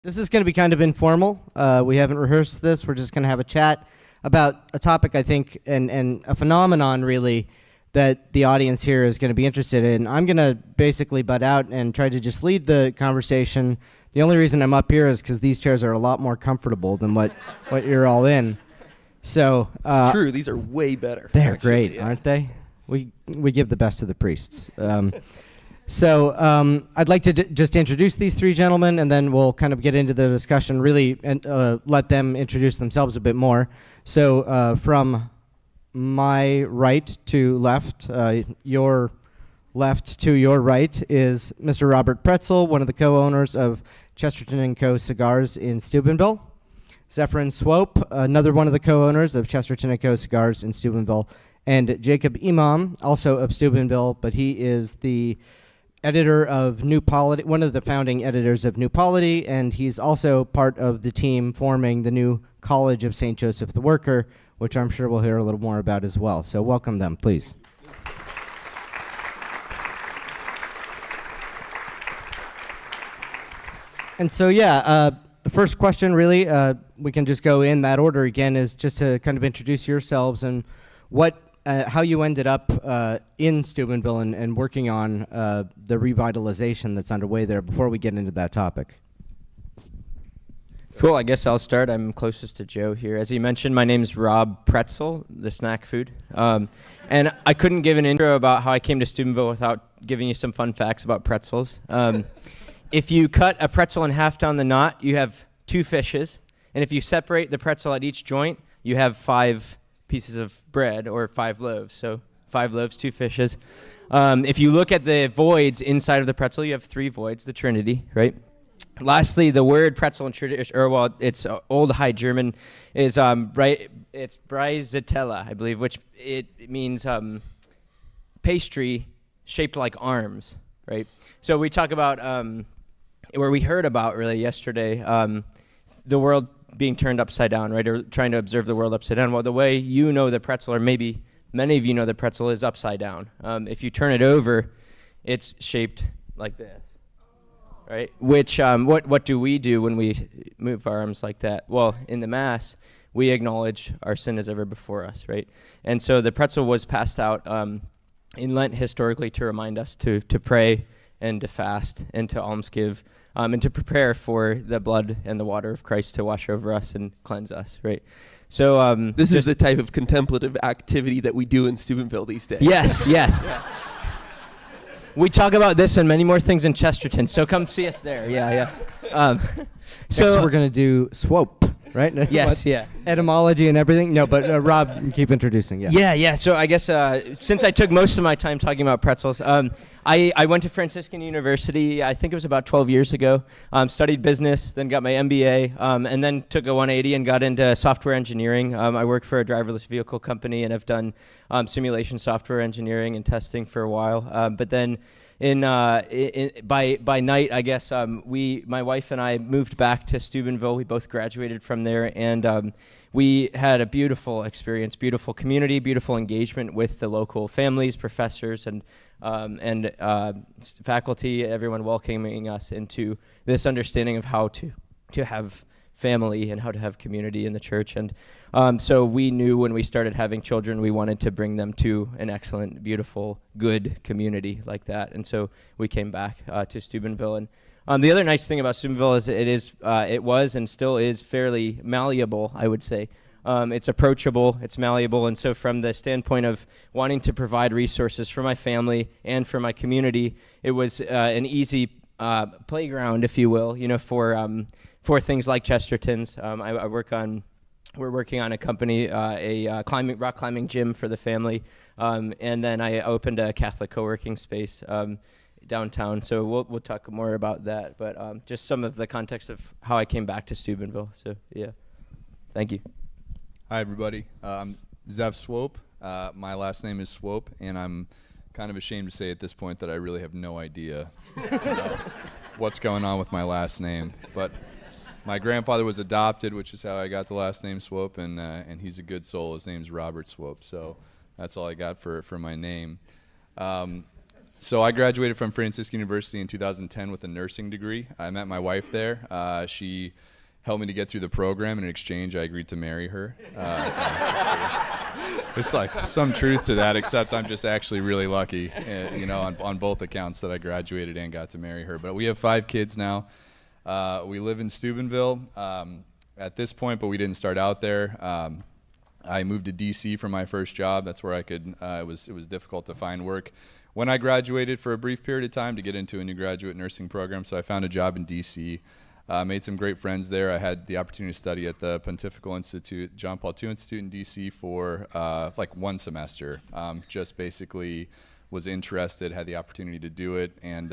This is going to be kind of informal. We haven't rehearsed this. We're just going to have a chat about a topic, I think, and a phenomenon, really, that the audience here is going to be interested in. I'm going to basically butt out and try to just lead the conversation. The only reason I'm up here is because these chairs are a lot more comfortable than what you're all in. So it's true. These are way better. They're actually great, aren't they? We give the best to the priests. So I'd like to just introduce these three gentlemen, and then we'll kind of get into the discussion, really, and let them introduce themselves a bit more. So from my right to left, your left to your right is Mr. Robert Praetzel, one of the co-owners of Chesterton and Co. Cigars in Steubenville. Zephyrin Swope, another one of the co-owners of Chesterton and Co. Cigars in Steubenville. And Jacob Imam, also of Steubenville, but he is the editor of New Polity, one of the founding editors of New Polity, and he's also part of the team forming the new College of St. Joseph the Worker, which I'm sure we'll hear a little more about as well. So welcome them, please. And so, the first question, really, we can just go in that order again, is just to kind of introduce yourselves and how you ended up in Steubenville and working on the revitalization that's underway there before we get into that topic. Cool, I guess I'll start. I'm closest to Joe here. As he mentioned, my name's Rob Praetzel, the snack food. And I couldn't give an intro about how I came to Steubenville without giving you some fun facts about pretzels. If you cut a pretzel in half down the knot, you have 2 fishes. And if you separate the pretzel at each joint, you have 5 pieces of bread, or 5 loaves. So 5 loaves, 2 fishes. If you look at the voids inside of the pretzel, you have 3 voids, the Trinity, right? Lastly, the word pretzel in tradition, it's Old High German, is it's Breizatella, I believe, which it means pastry shaped like arms, right? So we talk about where we heard about really yesterday, the world being turned upside down, right, or trying to observe the world upside down. Well, the way you know the pretzel, or maybe many of you know the pretzel, is upside down. If you turn it over, it's shaped like this, right? Which, what do we do when we move our arms like that? Well, in the Mass, we acknowledge our sin is ever before us, right? And so the pretzel was passed out in Lent historically to remind us to pray and to fast and to almsgive, and to prepare for the blood and the water of Christ to wash over us and cleanse us, right? So this is the type of contemplative activity that we do in Steubenville these days. Yes. Yeah. We talk about this and many more things in Chesterton, so come see us there. Yeah. So we're going to do Swope, right? Yes, yeah. Etymology and everything. No, but Rob, keep introducing. Yeah. So I guess since I took most of my time talking about pretzels, I went to Franciscan University, I think it was about 12 years ago, studied business, then got my MBA, and then took a 180 and got into software engineering. I work for a driverless vehicle company and have done simulation software engineering and testing for a while. But then by night, I guess, my wife and I moved back to Steubenville. We both graduated from there, and we had a beautiful experience, beautiful community, beautiful engagement with the local families, professors, and faculty, everyone welcoming us into this understanding of how to have family and how to have community in the church. And so we knew when we started having children, we wanted to bring them to an excellent, beautiful, good community like that. And so we came back to Steubenville. And the other nice thing about Steubenville is it was and still is fairly malleable, I would say. It's approachable, it's malleable, and so from the standpoint of wanting to provide resources for my family and for my community, it was an easy playground, if you will, for things like Chesterton's. We're working on a company, a rock climbing gym for the family, and then I opened a Catholic co-working space downtown. So we'll talk more about that, but just some of the context of how I came back to Steubenville. So yeah, thank you. Hi, everybody. I'm Zev Swope. My last name is Swope, and I'm kind of ashamed to say at this point that I really have no idea what's going on with my last name. But my grandfather was adopted, which is how I got the last name Swope, and he's a good soul. His name's Robert Swope, so that's all I got for my name. So I graduated from Franciscan University in 2010 with a nursing degree. I met my wife there. She helped me to get through the program, and in exchange, I agreed to marry her. There's like some truth to that, except I'm just actually really lucky, on both accounts that I graduated and got to marry her. But we have 5 kids now. We live in Steubenville at this point, but we didn't start out there. I moved to DC for my first job. That's where I could. It was difficult to find work when I graduated for a brief period of time to get into a new graduate nursing program. So I found a job in DC. Made some great friends there. I had the opportunity to study at the Pontifical Institute, John Paul II Institute in DC for like 1 semester. Just basically was interested, had the opportunity to do it, and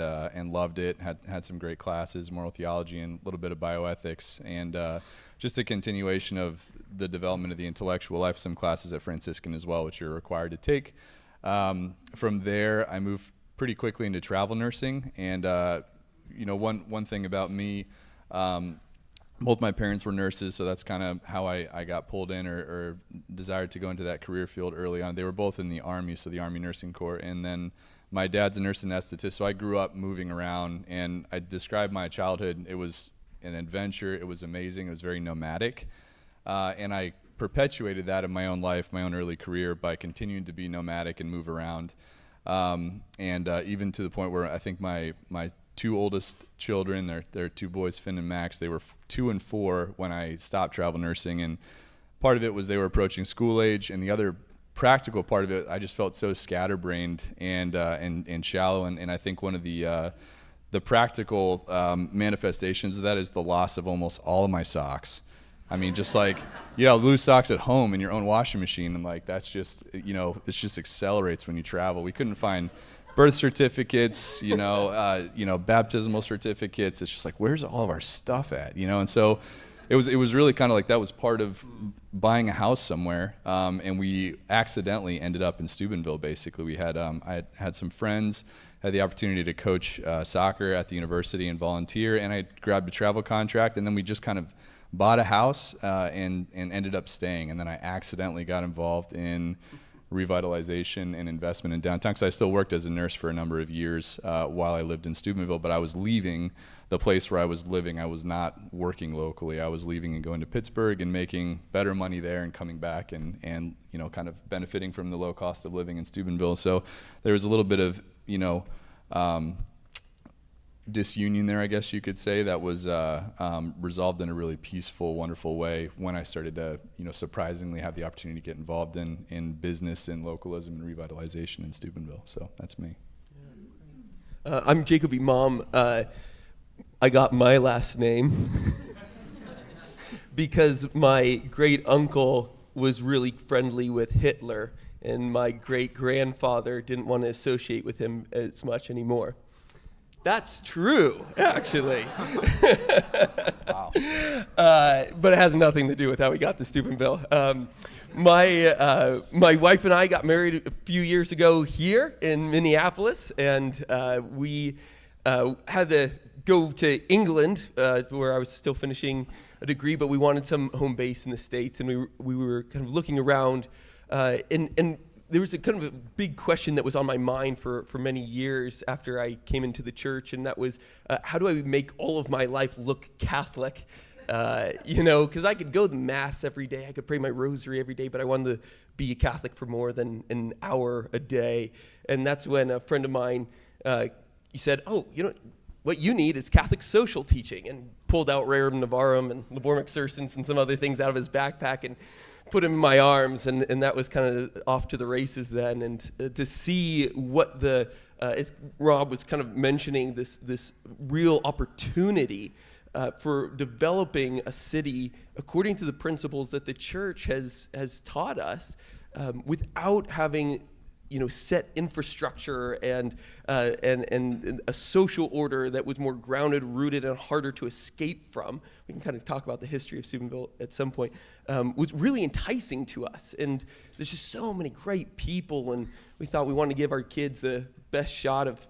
loved it. Had some great classes, moral theology and a little bit of bioethics, and just a continuation of the development of the intellectual life. Some classes at Franciscan as well, which you're required to take. From there, I moved pretty quickly into travel nursing, and one thing about me. Both my parents were nurses, so that's kind of how I got pulled in or desired to go into that career field early on. They were both in the Army, so the Army Nursing Corps, and then my dad's a nurse anesthetist, so I grew up moving around, and I described my childhood. It was an adventure. It was amazing. It was very nomadic, and I perpetuated that in my own life, my own early career, by continuing to be nomadic and move around, and even to the point where I think my 2 oldest children, they're 2 boys, Finn and Max. They were 2 and 4 when I stopped travel nursing, and part of it was they were approaching school age, and the other practical part of it, I just felt so scatterbrained and shallow, and I think one of the practical manifestations of that is the loss of almost all of my socks. I mean, just like, lose socks at home in your own washing machine, and like that's just, it just accelerates when you travel. We couldn't find birth certificates, baptismal certificates. It's just like, where's all of our stuff at, and so it was really kind of like that was part of buying a house somewhere, and we accidentally ended up in Steubenville. Basically, we had I had some friends, had the opportunity to coach soccer at the university and volunteer, and I grabbed a travel contract, and then we just kind of bought a house and ended up staying, and then I accidentally got involved in revitalization and investment in downtown, because I still worked as a nurse for a number of years while I lived in Steubenville, but I was leaving the place where I was living. I was not working locally. I was leaving and going to Pittsburgh and making better money there and coming back and kind of benefiting from the low cost of living in Steubenville. So there was a little bit of, disunion there, I guess you could say, that was resolved in a really peaceful, wonderful way when I started to, surprisingly have the opportunity to get involved in business and localism and revitalization in Steubenville. So that's me. I'm Jacob Imam. I got my last name because my great uncle was really friendly with Hitler, and my great grandfather didn't want to associate with him as much anymore. That's true, actually. Wow. But it has nothing to do with how we got to Steubenville. My wife and I got married a few years ago here in Minneapolis, and we had to go to England, where I was still finishing a degree, but we wanted some home base in the States, and we were kind of looking around, and there was a kind of a big question that was on my mind for many years after I came into the church, and that was, how do I make all of my life look Catholic? Because I could go to Mass every day, I could pray my rosary every day, but I wanted to be a Catholic for more than an hour a day. And that's when a friend of mine, he said, what you need is Catholic social teaching, and pulled out Rerum Novarum and Laborem Exercens and some other things out of his backpack and put him in my arms, and that was kind of off to the races then. And to see what as Rob was kind of mentioning, this real opportunity for developing a city according to the principles that the church has taught us, without having set infrastructure and a social order that was more grounded, rooted, and harder to escape from. We can kind of talk about the history of Steubenville at some point. Was really enticing to us, and there's just so many great people, and we thought we wanted to give our kids the best shot of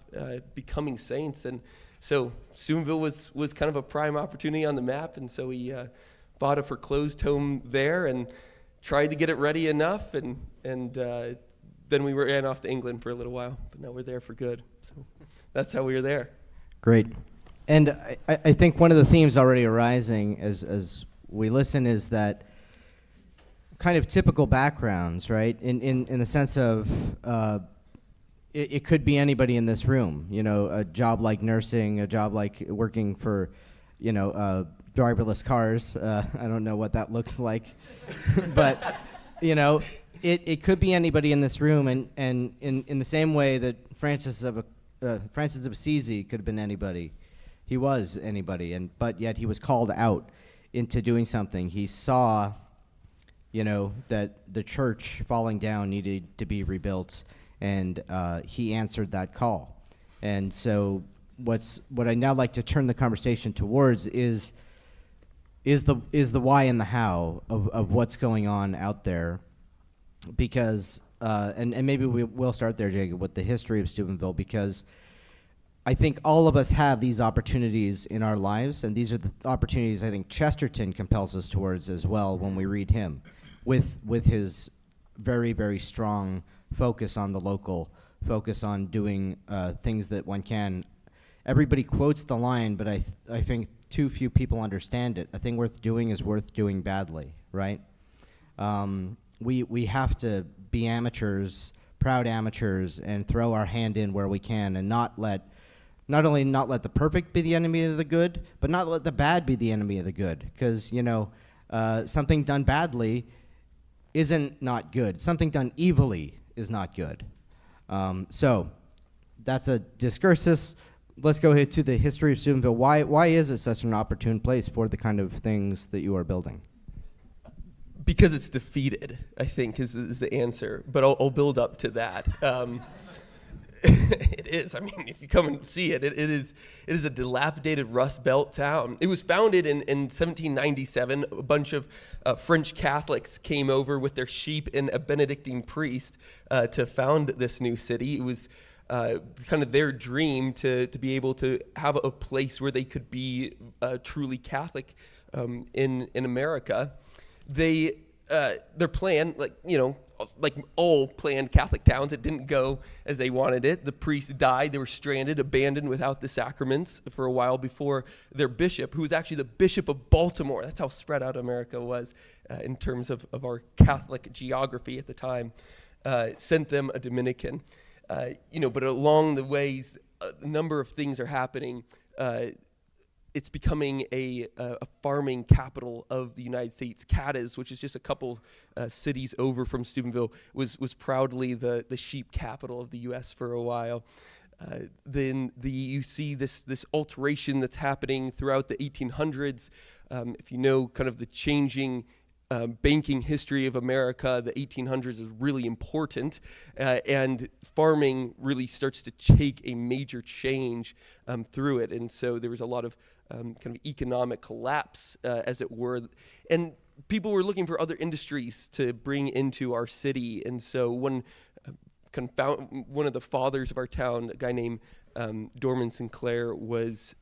becoming saints, and so Steubenville was kind of a prime opportunity on the map, and so we bought a foreclosed home there and tried to get it ready enough, and then we ran off to England for a little while, but now we're there for good. So that's how we were there. Great. And I think one of the themes already arising as we listen is that kind of typical backgrounds, right? In the sense of it could be anybody in this room, you know, a job like nursing, a job like working for, you know, driverless cars. I don't know what that looks like, but, you know, it could be anybody in this room, and in the same way that Francis of Assisi could have been anybody. He was anybody, but yet he was called out into doing something. He saw, you know, that the church falling down needed to be rebuilt, and he answered that call. And so what I'd now like to turn the conversation towards is the why and the how of what's going on out there, because and maybe we'll start there, Jacob, with the history of Steubenville, because I think all of us have these opportunities in our lives, and these are the opportunities I think Chesterton compels us towards as well when we read him, with his very, very strong focus on the local, focus on doing things that one can. Everybody quotes the line, but I think too few people understand it. A thing worth doing is worth doing badly, right? We have to be amateurs, proud amateurs, and throw our hand in where we can, and not only not let the perfect be the enemy of the good, but not let the bad be the enemy of the good. Because, you know, something done badly isn't not good. Something done evilly is not good. So that's a discursus. Let's go ahead to the history of Steubenville. Why is it such an opportune place for the kind of things that you are building? Because it's defeated, I think, is the answer. But I'll build up to that. It is. I mean, if you come and see it, it is a dilapidated Rust Belt town. It was founded in 1797. A bunch of French Catholics came over with their sheep and a Benedictine priest to found this new city. It was kind of their dream to be able to have a place where they could be truly Catholic in America. Their plan, like all planned Catholic towns, it didn't go as they wanted it. The priest died. They were stranded, abandoned without the sacraments for a while before their bishop, who was actually the Bishop of Baltimore. That's how spread out America was in terms of our Catholic geography at the time, sent them a Dominican. But along the ways, a number of things are happening. It's becoming a farming capital of the United States. Cadiz, which is just a couple cities over from Steubenville, was proudly the sheep capital of the U.S. for a while. Then you see this alteration that's happening throughout the 1800s. If you know kind of the changing banking history of America, the 1800s is really important, and farming really starts to take a major change through it. And so there was a lot of kind of economic collapse, as it were, and people were looking for other industries to bring into our city. And so one of the fathers of our town, a guy named Dorman Sinclair, was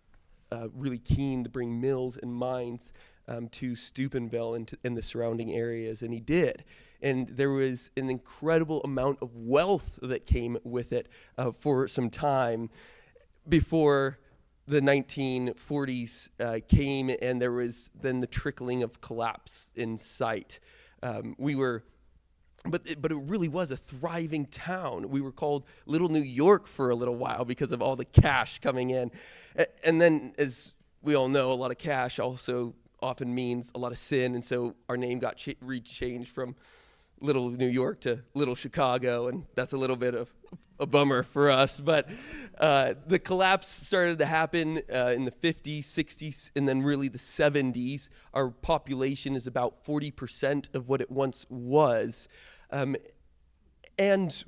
really keen to bring mills and mines to Steubenville and the surrounding areas, and he did. And there was an incredible amount of wealth that came with it for some time before the 1940s came, and there was then the trickling of collapse in sight. But it really was a thriving town. We were called Little New York for a little while because of all the cash coming in. And then, as we all know, a lot of cash also often means a lot of sin, and so our name got rechanged from Little New York to Little Chicago, and that's a little bit of a bummer for us. But the collapse started to happen in the 50s, 60s, and then really the 70s. Our population is about 40% of what it once was. And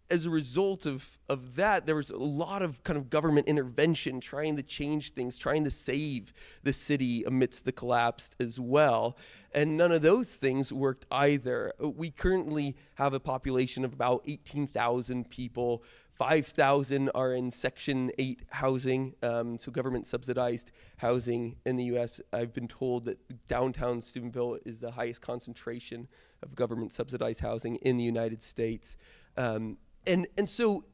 as a result of that, there was a lot of kind of government intervention trying to change things, trying to save the city amidst the collapse as well. And none of those things worked either. We currently have a population of about 18,000 people. 5,000 are in Section 8 housing, so government-subsidized housing in the U.S. I've been told that downtown Steubenville is the highest concentration of government-subsidized housing in the United States. And so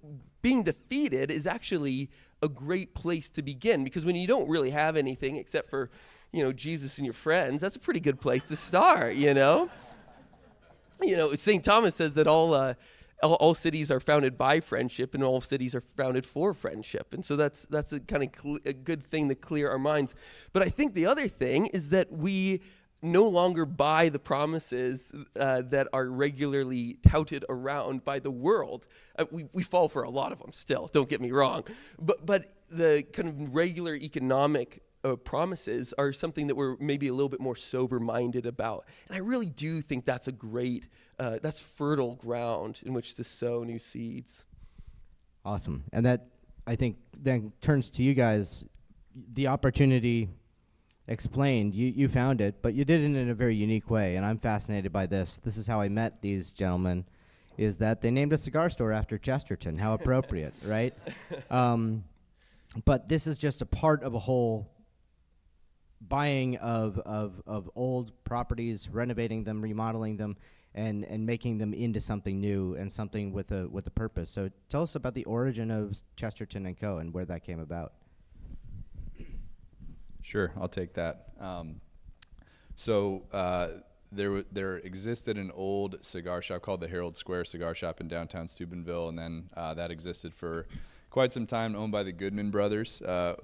being defeated is actually a great place to begin, because when you don't really have anything except for, Jesus and your friends, that's a pretty good place to start, St. Thomas says that all cities are founded by friendship, and all cities are founded for friendship. And so that's a kind of a good thing to clear our minds. But I think the other thing is that we no longer buy the promises that are regularly touted around by the world. We fall for a lot of them still, don't get me wrong. But the kind of regular economic promises are something that we're maybe a little bit more sober-minded about. And I really do think that's a great, that's fertile ground in which to sow new seeds. Awesome. And that, I think, then turns to you guys. The opportunity explained, you found it, but you did it in a very unique way, and I'm fascinated by this. This is how I met these gentlemen, is that they named a cigar store after Chesterton. How appropriate, right? But this is just a part of a whole buying of old properties, renovating them, remodeling them, and making them into something new and something with a purpose. So tell us about the origin of Chesterton and Co. and where that came about. Sure, I'll take that. There existed an old cigar shop called the Herald Square Cigar Shop in downtown Steubenville, and then that existed for quite some time, owned by the Goodman brothers,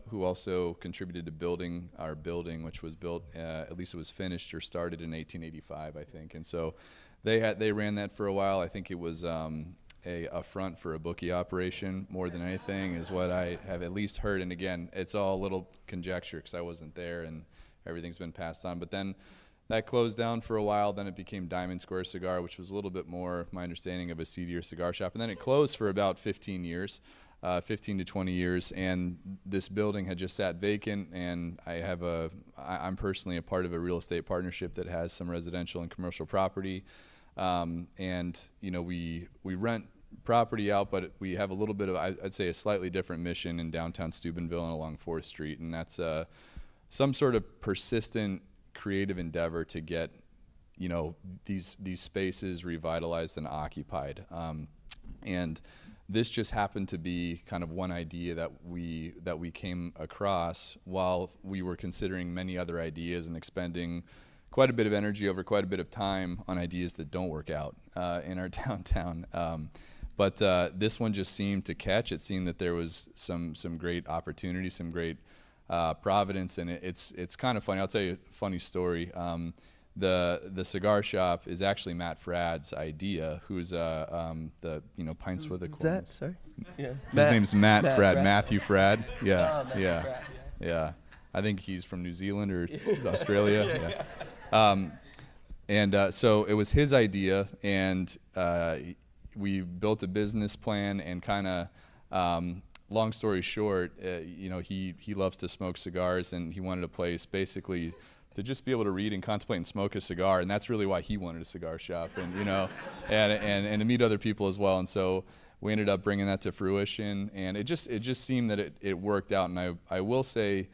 who also contributed to building our building, which was built, at least it was finished or started in 1885, I think. And so they ran that for a while. I think it was a front for a bookie operation more than anything, is what I have at least heard. And again, it's all a little conjecture because I wasn't there and everything's been passed on. But then that closed down for a while. Then it became Diamond Square Cigar, which was a little bit more my understanding of a seedier cigar shop. And then it closed for about 15 years. 15 to 20 years, and this building had just sat vacant, and I'm personally a part of a real estate partnership that has some residential and commercial property, and we rent property out, but we have a little bit of, I'd say, a slightly different mission in downtown Steubenville and along 4th Street, and that's some sort of persistent creative endeavor to get these spaces revitalized and occupied, and this just happened to be kind of one idea that we came across while we were considering many other ideas and expending quite a bit of energy over quite a bit of time on ideas that don't work out in our downtown. But this one just seemed to catch. It seemed that there was some great opportunity, some great providence, and it's kind of funny. I'll tell you a funny story. The cigar shop is actually Matt Frad's idea, who's the Pints with a Is that, sorry? Yeah. His name's Matt Frad, Frad. Matthew Frad. Yeah, Matthew yeah, Frad, yeah. I think he's from New Zealand or Australia. Yeah. So it was his idea, and we built a business plan, and kind of, long story short, he loves to smoke cigars, and he wanted a place basically to just be able to read and contemplate and smoke a cigar, and that's really why he wanted a cigar shop, and and to meet other people as well. And so we ended up bringing that to fruition, and it just seemed that it worked out. And I will say,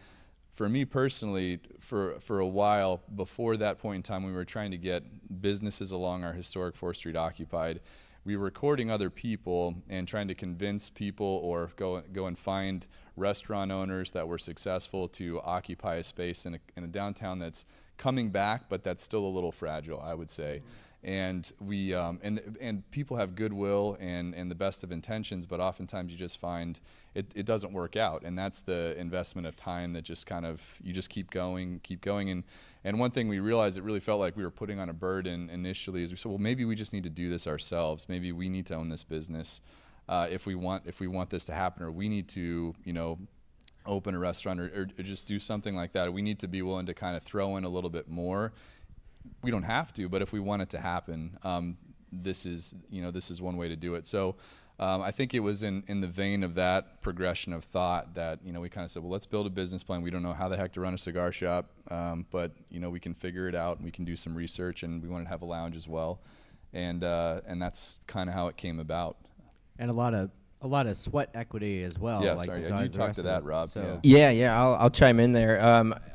for me personally, for a while before that point in time, when we were trying to get businesses along our historic 4th Street occupied, we were courting other people and trying to convince people or go and find restaurant owners that were successful to occupy a space in a downtown that's coming back, but that's still a little fragile, I would say. And we and people have goodwill and the best of intentions, but oftentimes you just find it doesn't work out, and that's the investment of time that just kind of, you just keep going. And one thing we realized, it really felt like we were putting on a burden initially, is we said, well, maybe we just need to do this ourselves. Maybe we need to own this business if we want this to happen, or we need to open a restaurant or just do something like that. We need to be willing to kind of throw in a little bit more. We don't have to, but if we want it to happen, this is one way to do it. So I think it was in the vein of that progression of thought that we kind of said, well, let's build a business plan. We don't know how the heck to run a cigar shop, but we can figure it out, and we can do some research, and we wanted to have a lounge as well, and that's kind of how it came about. And a lot of a lot of sweat equity as well. Yeah, like sorry. besides You the talk rest to of that, it. Rob. So Yeah, I'll chime in there.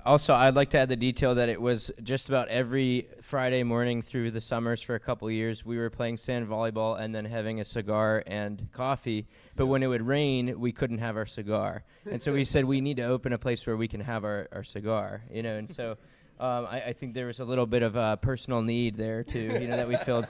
Also, I'd like to add the detail that it was just about every Friday morning through the summers for a couple of years, we were playing sand volleyball and then having a cigar and coffee. But when it would rain, we couldn't have our cigar. And so we said we need to open a place where we can have our cigar, and so I think there was a little bit of a personal need there, too, that we filled.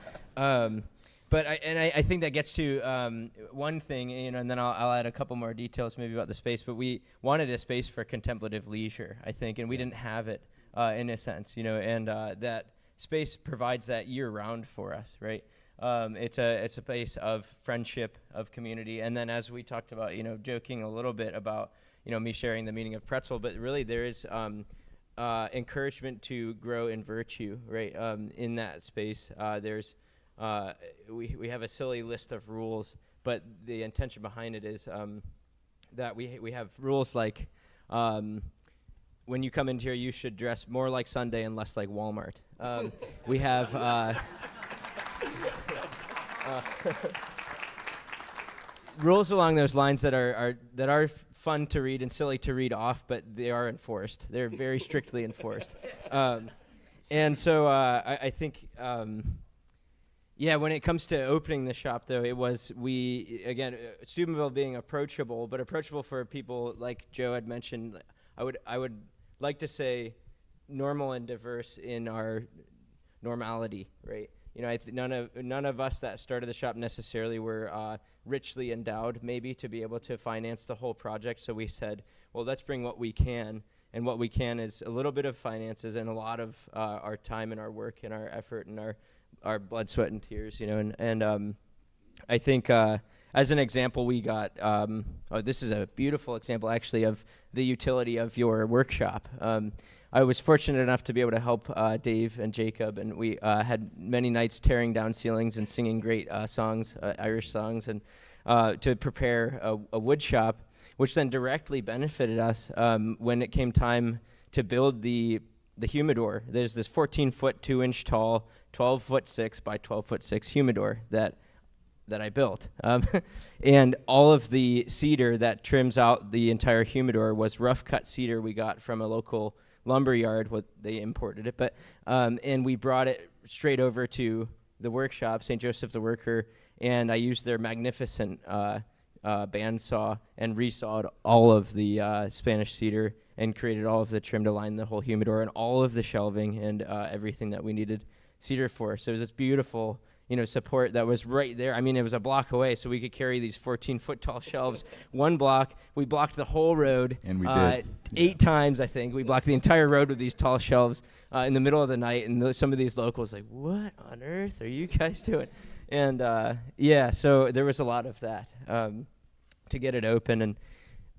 But I think that gets to one thing, and then I'll add a couple more details maybe about the space. But we wanted a space for contemplative leisure, I think, and we didn't have it in a sense, and that space provides that year-round for us, right? It's a space of friendship, of community, and then as we talked about, joking a little bit about, me sharing the meaning of Praetzel, but really there is encouragement to grow in virtue, right? In that space, there's we have a silly list of rules, but the intention behind it is that we have rules like when you come into here, you should dress more like Sunday and less like Walmart. We have rules along those lines that are fun to read and silly to read off, but they are enforced. They're very strictly enforced, and so I think. Yeah, when it comes to opening the shop, though, it was Steubenville being approachable, but approachable for people like Joe had mentioned. I would like to say normal and diverse in our normality, right? None of us that started the shop necessarily were richly endowed, maybe, to be able to finance the whole project. So we said, well, let's bring what we can, and what we can is a little bit of finances and a lot of our time and our work and our effort and our blood, sweat, and tears, and I think as an example, we got, this is a beautiful example, actually, of the utility of your workshop. I was fortunate enough to be able to help Dave and Jacob, and we had many nights tearing down ceilings and singing great songs, Irish songs, and to prepare a wood shop, which then directly benefited us when it came time to build the humidor. There's this 14-foot, 2-inch tall, 12-foot 6 by 12-foot 6 humidor that I built. And all of the cedar that trims out the entire humidor was rough-cut cedar we got from a local lumber yard. They imported it, but and we brought it straight over to the workshop, St. Joseph the Worker, and I used their magnificent bandsaw and resawed all of the Spanish cedar and created all of the trim to line the whole humidor and all of the shelving and everything that we needed cedar for. So it was this beautiful, support that was right there. I mean, it was a block away, so we could carry these 14-foot tall shelves. One block, we blocked the whole road. And we did. 8 times, I think. We blocked the entire road with these tall shelves in the middle of the night, and some of these locals like, what on earth are you guys doing? And so there was a lot of that to get it open,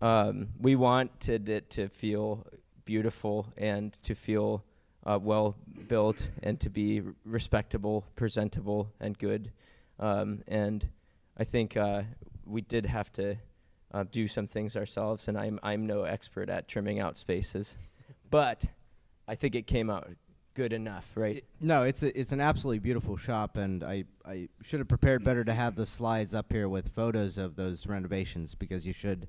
and we wanted it to feel beautiful and to feel well built and to be respectable, presentable, and good. And I think we did have to do some things ourselves, and I'm no expert at trimming out spaces, but I think it came out good enough, right? No, it's an absolutely beautiful shop, and I should have prepared better to have the slides up here with photos of those renovations, because you should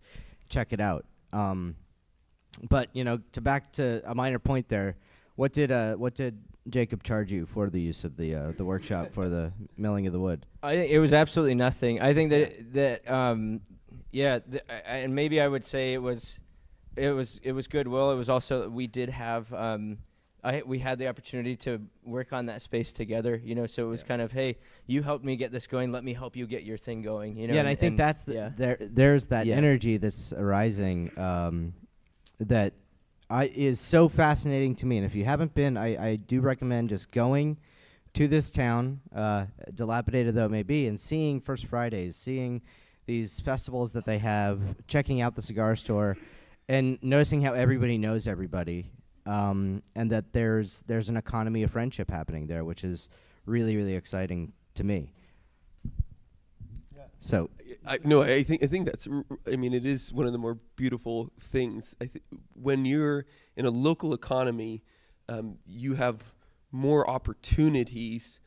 check it out. But back to a minor point there, what did Jacob charge you for the use of the workshop for the milling of the wood? I think it was absolutely nothing. I think that and maybe I would say it was goodwill. It was also we did have we had the opportunity to work on that space together, so it was kind of, hey, you helped me get this going, let me help you get your thing going, Yeah, and I think that's there's that energy that's arising that is so fascinating to me. And if you haven't been, I do recommend just going to this town, dilapidated though it may be, and seeing First Fridays, seeing these festivals that they have, checking out the cigar store, and noticing how everybody knows everybody. And that there's an economy of friendship happening there, which is really, really exciting to me. Yeah. So, I think that's. It is one of the more beautiful things. When you're in a local economy, you have more opportunities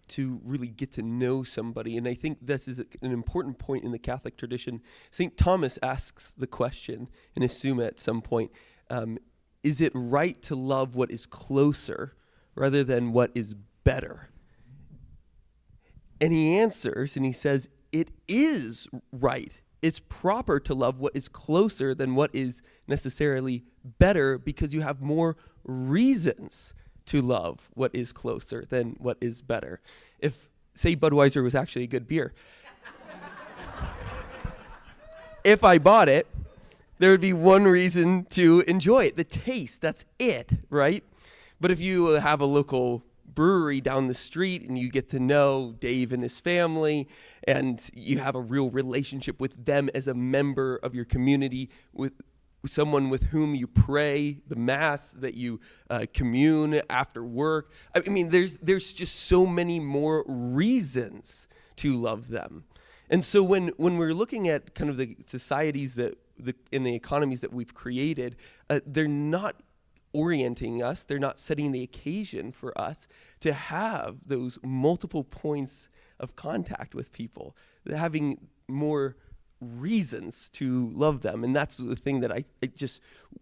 to really get to know somebody. And I think this is an important point in the Catholic tradition. St. Thomas asks the question in his Summa at some point, is it right to love what is closer rather than what is better? And he answers and he says, it is right. It's proper to love what is closer than what is necessarily better, because you have more reasons to love what is closer than what is better. If, say, Budweiser was actually a good beer, if I bought it, there would be one reason to enjoy it, the taste, that's it, right? But if you have a local brewery down the street and you get to know Dave and his family, and you have a real relationship with them as a member of your community, with someone with whom you pray the mass, that you commune after work. I mean, there's just so many more reasons to love them. And so when we're looking at kind of the societies in the economies that we've created, they're not orienting us, they're not setting the occasion for us to have those multiple points of contact with people, having more reasons to love them. And that's the thing that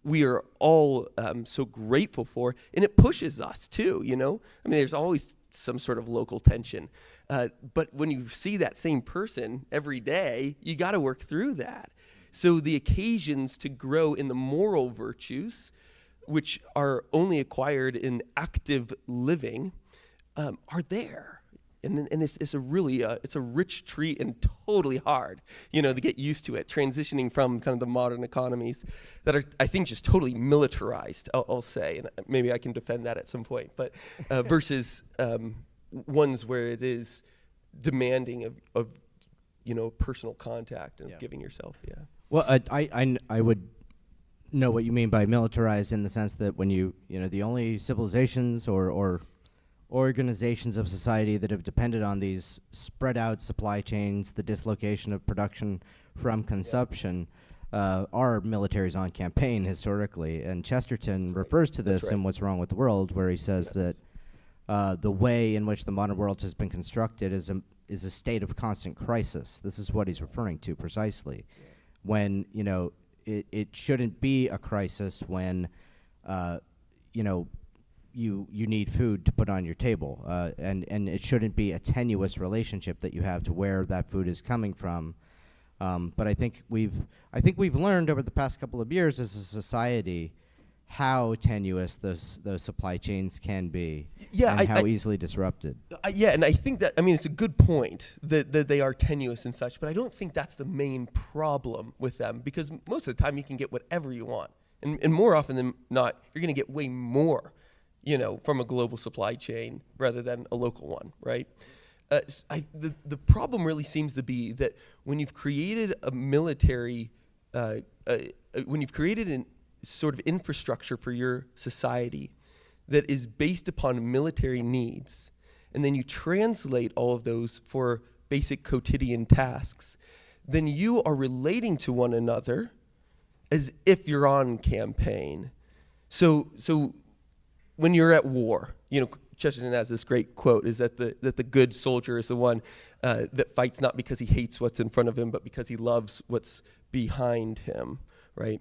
we are all so grateful for, and it pushes us too, I mean, there's always some sort of local tension, but when you see that same person every day, you got to work through that. So the occasions to grow in the moral virtues, which are only acquired in active living, are there. And it's a really, it's a rich treat and totally hard, to get used to it, transitioning from kind of the modern economies that are, I think, just totally militarized, I'll say, and maybe I can defend that at some point, but versus ones where it is demanding of personal contact and giving yourself, Well, I would know what you mean by militarized, in the sense that when the only civilizations or organizations of society that have depended on these spread out supply chains, the dislocation of production from consumption, are militaries on campaign historically. And Chesterton refers to this in What's Wrong with the World, where he says that the way in which the modern world has been constructed is a state of constant crisis. This is what he's referring to precisely. When, it shouldn't be a crisis when, you need food to put on your table, and it shouldn't be a tenuous relationship that you have to where that food is coming from. But I think we've learned over the past couple of years as a society how tenuous those supply chains can be, and how easily disrupted. And I think that, it's a good point that they are tenuous and such, but I don't think that's the main problem with them, because most of the time you can get whatever you want. And more often than not, you're going to get way more, from a global supply chain rather than a local one, right? The problem really seems to be that when you've created a military, when you've created an sort of infrastructure for your society that is based upon military needs, and then you translate all of those for basic quotidian tasks, then you are relating to one another as if you're on campaign. So when you're at war, Chesterton has this great quote, is that the good soldier is the one that fights not because he hates what's in front of him, but because he loves what's behind him, right?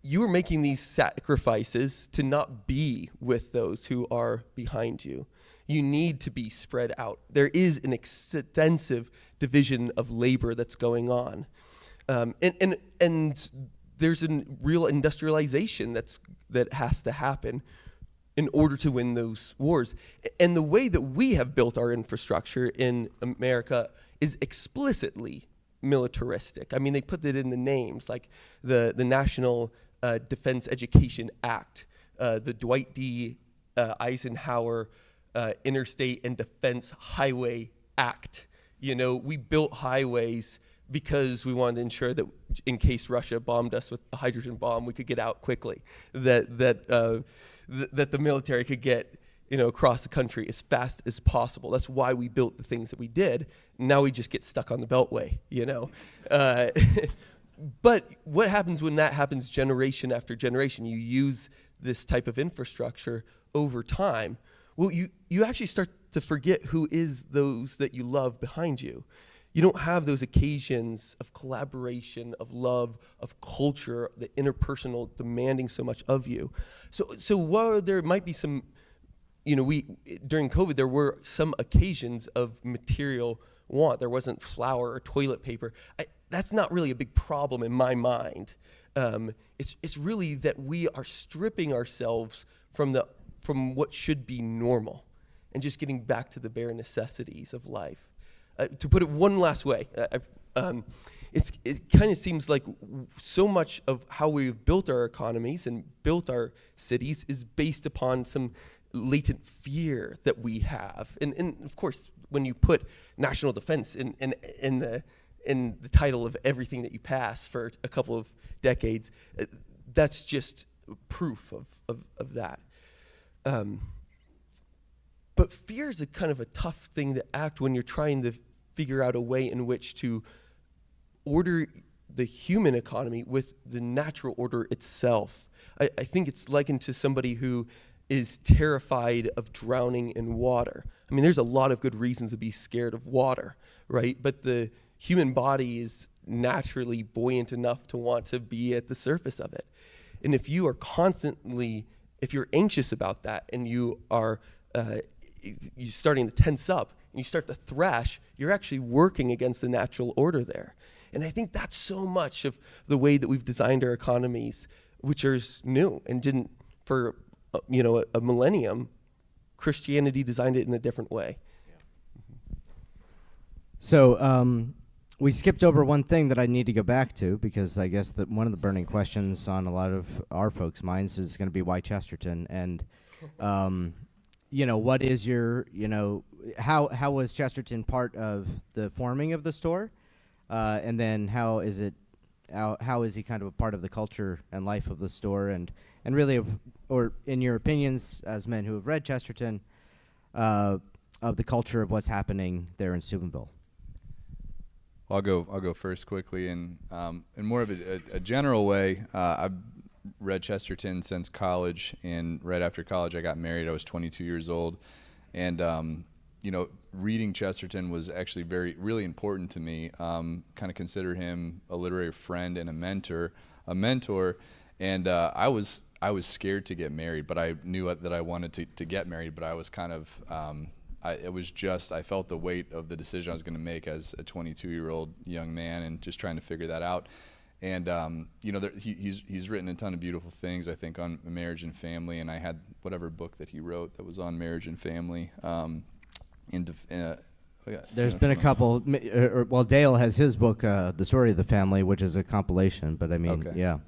You are making these sacrifices to not be with those who are behind you. You need to be spread out. There is an extensive division of labor that's going on. And there's a real industrialization that has to happen in order to win those wars. And the way that we have built our infrastructure in America is explicitly militaristic. They put it in the names, like the National Defense Education Act, the Dwight D. Eisenhower Interstate and Defense Highway Act. We built highways because we wanted to ensure that in case Russia bombed us with a hydrogen bomb, we could get out quickly, that the military could get across the country as fast as possible. That's why we built the things that we did. Now we just get stuck on the Beltway, But what happens when that happens generation after generation? You use this type of infrastructure over time. Well, you actually start to forget who is those that you love behind you. You don't have those occasions of collaboration, of love, of culture, the interpersonal demanding so much of you. So while there might be some, during COVID, there were some occasions of material want. There wasn't flour or toilet paper. That's not really a big problem in my mind. It's really that we are stripping ourselves from what should be normal and just getting back to the bare necessities of life. To put it one last way, it kind of seems like so much of how we've built our economies and built our cities is based upon some latent fear that we have. And of course, when you put national defense in the title of everything that you pass for a couple of decades, that's just proof of that. But fear is a kind of a tough thing to act when you're trying to figure out a way in which to order the human economy with the natural order itself. I think it's likened to somebody who is terrified of drowning in water. I mean, there's a lot of good reasons to be scared of water, right? But the human body is naturally buoyant enough to want to be at the surface of it. And if you are if you're anxious about that and you're starting to tense up and you start to thrash, you're actually working against the natural order there. And I think that's so much of the way that we've designed our economies, which is new and didn't, for a millennium, Christianity designed it in a different way. So we skipped over one thing that I need to go back to, because I guess that one of the burning questions on a lot of our folks' minds is going to be why Chesterton, and what is your, how was Chesterton part of the forming of the store, and then how is he kind of a part of the culture and life of the store, and really, or in your opinions as men who have read Chesterton, of the culture of what's happening there in Steubenville? I'll go first quickly, and in more of a general way. I've read Chesterton since college, and right after college I got married. I was 22 years old, and reading Chesterton was actually really important to me. Kind of consider him a literary friend and a mentor, and I was scared to get married, but I knew that I wanted to get married, but I was kind of I felt the weight of the decision I was going to make as a 22-year-old young man, and just trying to figure that out. And he's written a ton of beautiful things, I think, on marriage and family. And I had whatever book that he wrote that was on marriage and family. There's been a couple. Dale has his book, The Story of the Family, which is a compilation. But I mean, okay. Yeah.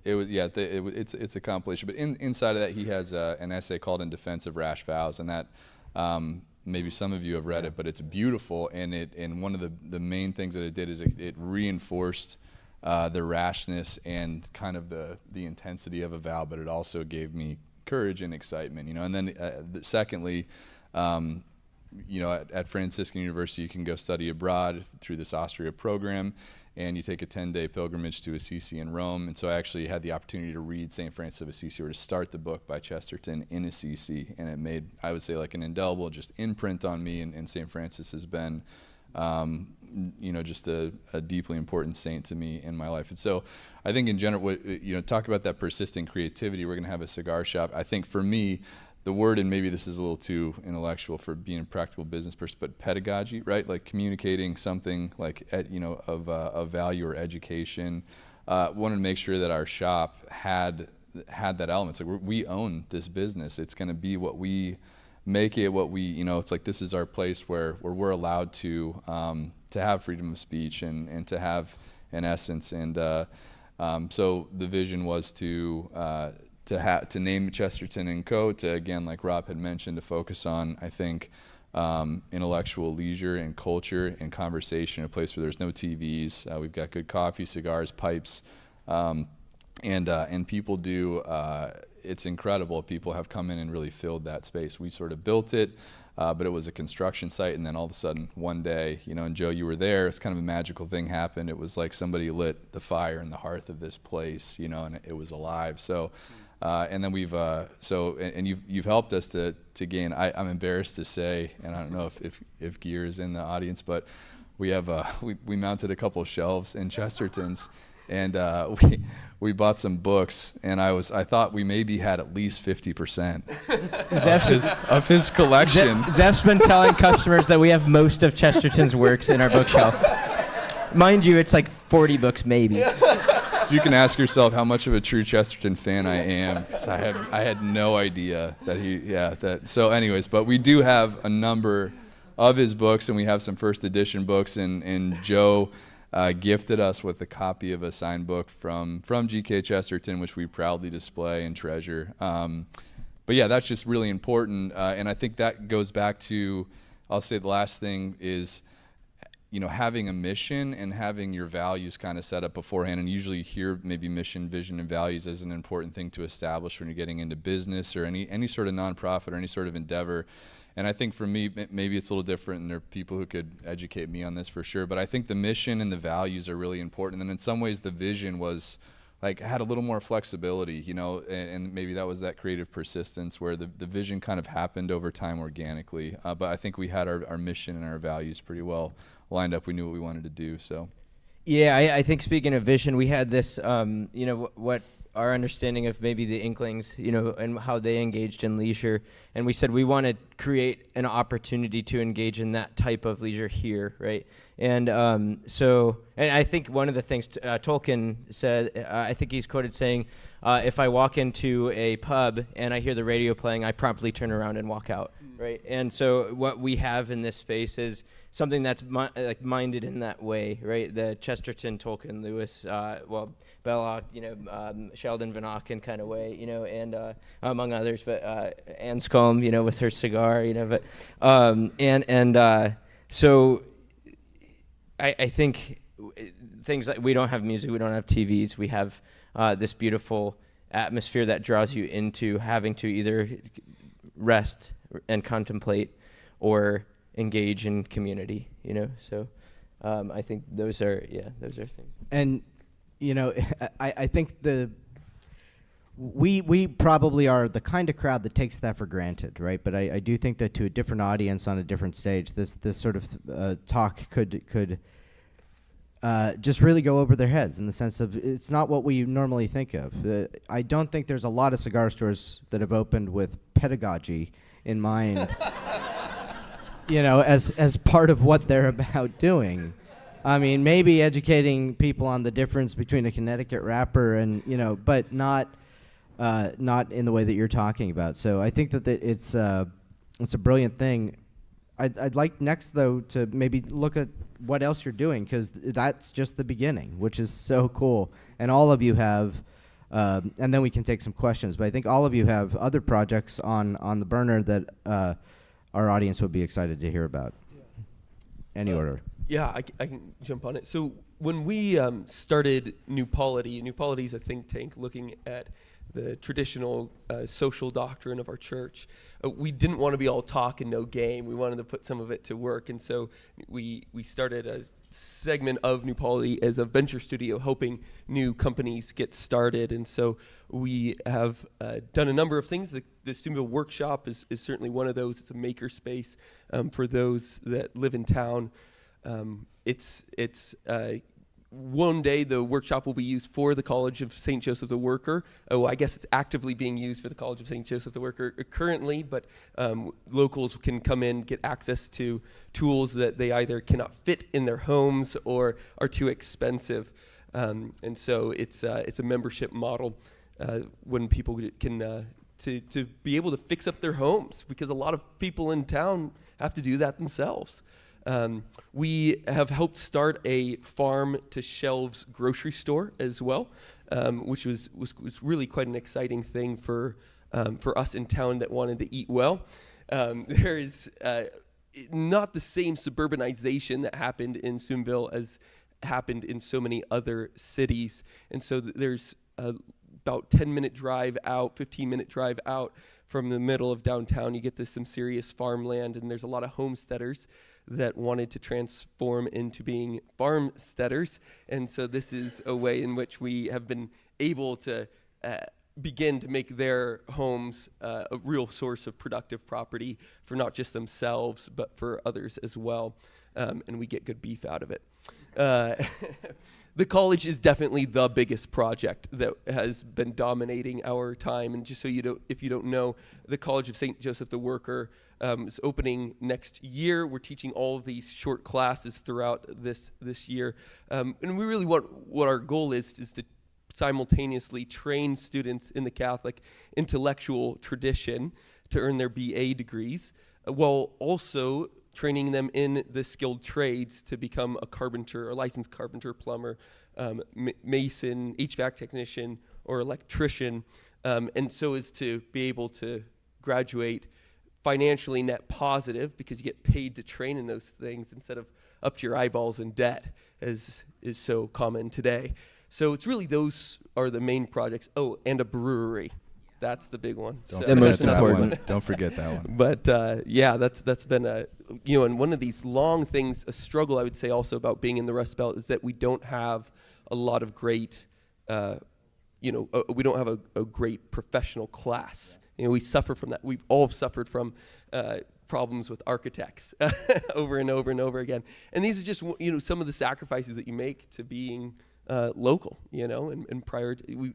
It's a compilation. But inside of that, he has an essay called "In Defense of Rash Vows," and that. Maybe some of you have read it, but it's beautiful, and one of the main things that it did is it reinforced the rashness and kind of the intensity of a vow, but it also gave me courage and excitement, And then secondly, at Franciscan University, you can go study abroad through this Austria program, and you take a 10-day pilgrimage to Assisi in Rome. And so I actually had the opportunity to read St. Francis of Assisi, or to start the book by Chesterton in Assisi, and it made, I would say, like an indelible just imprint on me. And St. Francis has been, just a deeply important saint to me in my life. And so I think in general, talk about that persistent creativity. We're going to have a cigar shop. I think for me, the word, and maybe this is a little too intellectual for being a practical business person, but pedagogy, right? Like communicating something like, of value or education. Wanted to make sure that our shop had that element. It's like we own this business. It's going to be what we make it, what we, it's like this is our place where we're allowed to have freedom of speech and to have an essence. And so the vision was to name Chesterton and Co, to, again, like Rob had mentioned, to focus on, I think, intellectual leisure and culture and conversation, a place where there's no TVs. We've got good coffee, cigars, pipes, and people do. It's incredible. People have come in and really filled that space. We sort of built it, but it was a construction site, and then all of a sudden, one day, and Joe, you were there. It's kind of a magical thing happened. It was like somebody lit the fire in the hearth of this place, and it was alive. So. And then we've and you've helped us to gain. I'm embarrassed to say, and I don't know if Gear is in the audience, but we have we mounted a couple of shelves in Chesterton's, and we bought some books, and I thought we maybe had at least 50% of his collection. Zeph's been telling customers that we have most of Chesterton's works in our bookshelf. Mind you, it's like 40 books maybe. So you can ask yourself how much of a true Chesterton fan I am, because I had no idea that so anyways, but we do have a number of his books, and we have some first edition books, and Joe gifted us with a copy of a signed book from G.K. Chesterton, which we proudly display and treasure. But yeah, that's just really important, and I think that goes back to, I'll say the last thing is, having a mission and having your values kind of set up beforehand. And usually you hear maybe mission, vision, and values as an important thing to establish when you're getting into business or any sort of nonprofit or any sort of endeavor. And I think for me, maybe it's a little different, and there are people who could educate me on this for sure. But I think the mission and the values are really important. And in some ways, the vision was had a little more flexibility, and maybe that was that creative persistence where the vision kind of happened over time organically. But I think we had our mission and our values pretty well lined up. We knew what we wanted to do. So, yeah, I think speaking of vision, we had this, what our understanding of maybe the Inklings, and how they engaged in leisure. And we said we want to create an opportunity to engage in that type of leisure here, right? And and I think one of the things Tolkien said, I think he's quoted saying, if I walk into a pub and I hear the radio playing, I promptly turn around and walk out, right? And so what we have in this space is something that's minded in that way, right? The Chesterton, Tolkien, Lewis, Belloc, Sheldon Van Auken kind of way, and among others, but Anscombe, with her cigar, but so I think things like we don't have music, we don't have TVs, we have this beautiful atmosphere that draws you into having to either rest and contemplate or engage in community, so I think those are things. And I think we probably are the kind of crowd that takes that for granted, right? But I do think that to a different audience on a different stage, this sort of talk could just really go over their heads, in the sense of it's not what we normally think of. I don't think there's a lot of cigar stores that have opened with pedagogy in mind, as part of what they're about doing. I mean, maybe educating people on the difference between a Connecticut wrapper and, but not in the way that you're talking about. So I think that it's a brilliant thing. I'd like next, though, to maybe look at what else you're doing, because that's just the beginning, which is so cool. And all of you have, and then we can take some questions, but I think all of you have other projects on the burner that our audience would be excited to hear about. Any order. Yeah, I can jump on it. So when we started New Polity is a think tank looking at the traditional social doctrine of our church. We didn't want to be all talk and no game. We wanted to put some of it to work. And so we started a segment of New Polity as a venture studio, hoping new companies get started. And so we have done a number of things. The Steubenville Workshop is certainly one of those. It's a maker space for those that live in town. One day the workshop will be used for the College of St. Joseph the Worker. Oh, I guess it's actively being used for the College of St. Joseph the Worker currently, but locals can come in, get access to tools that they either cannot fit in their homes or are too expensive. And so it's a membership model when people can to be able to fix up their homes, because a lot of people in town have to do that themselves. We have helped start a farm to shelves grocery store as well, which was really quite an exciting thing for us in town that wanted to eat well. There is not the same suburbanization that happened in Steubenville as happened in so many other cities, and so there's about 10-minute drive out, 15-minute drive out from the middle of downtown. You get to some serious farmland, and there's a lot of homesteaders that wanted to transform into being farmsteaders. And so this is a way in which we have been able to begin to make their homes a real source of productive property for not just themselves, but for others as well. And we get good beef out of it. The college is definitely the biggest project that has been dominating our time. And just so if you don't know, the College of St. Joseph the Worker is opening next year. We're teaching all of these short classes throughout this year. And we really what our goal is to simultaneously train students in the Catholic intellectual tradition to earn their BA degrees, while also training them in the skilled trades to become a carpenter, a licensed carpenter, plumber, mason, HVAC technician, or electrician, and so as to be able to graduate financially net positive, because you get paid to train in those things instead of up to your eyeballs in debt, as is so common today. So it's really, those are the main projects. Oh, and a brewery. That's the big one. Don't So The most forget that important. one. Don't forget that one. But yeah, that's been and one of these long things, a struggle I would say also about being in the Rust Belt, is that we don't have a lot of great, we don't have a great professional class. We suffer from that. We've all suffered from problems with architects over and over and over again. And these are just some of the sacrifices that you make to being local, and prior to,